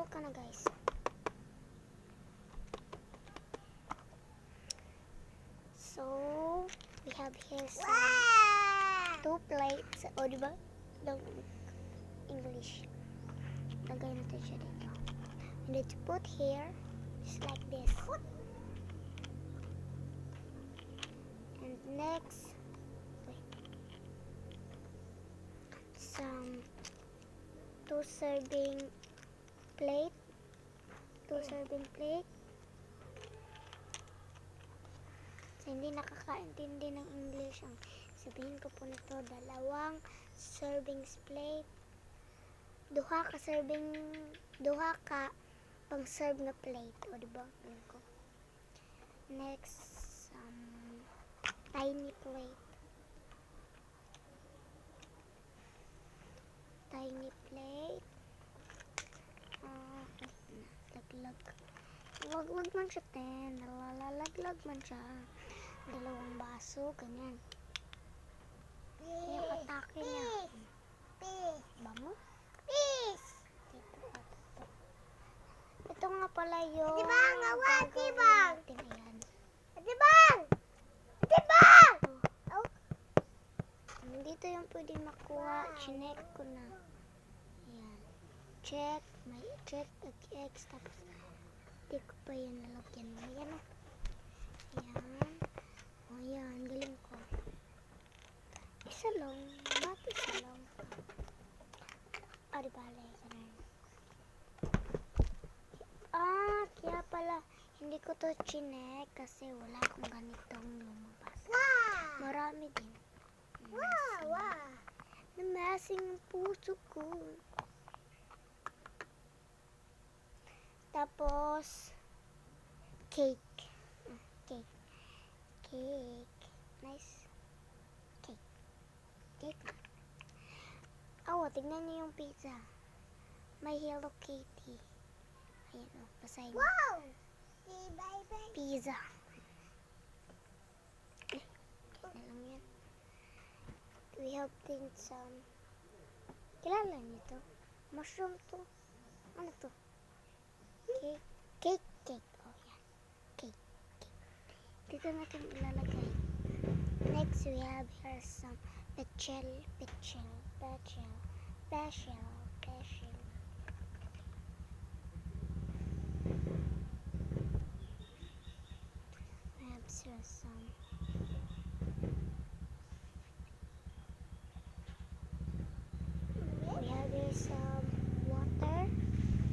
Mag-circle ka na, guys. So, we have here some 2 plates. O, diba? English. Lagay natin siya dito. We need to put here, just like this. And next, some 2 serving plate. 2 serving plate. So, hindi nakakaintindi ng English. Ang sabihin ko po nito, 2 serving plate. 2 ka pang serve na plate. O, diba? Yan ko. Next, tiny plate. Tiny plate. Laglag. Laglag man siya, nalalaglag man siya. 2 baso, ganyan. Kaya patake niya. Bango? Ito nga pala yung Atibang! Awa! Atibang! Ayan. Atibang! Atibang! Oh. Dito yung pwede makuha. Chinek ko na. Ayan. Check. May check X. Tapos, hindi ko pa yun nalagyan. Ayan o. Ayan. O, ayan. Galing ko. Isa lang. Ba't isa lang? Di bale. Kaya pala, hindi ko to chinek kasi wala akong ganitong lumabas. Wow! Marami din. Wow! Namasing ang puso ko. Tapos, cake. Cake. Cake. Nice. Cake. Cake. Oh, tignan niyo yung pizza. May Hello Kitty. Ayan o, basahin mo. Wow! Bye-bye. Pizza. Na lang yan. We have din some. Kilala niyo to? Mushroom to. Ano to? Cake. Cake. Cake. Oh, yan. Cake. Cake. Dito natin ilalagay. Next, we have here some bechamel. Bechamel.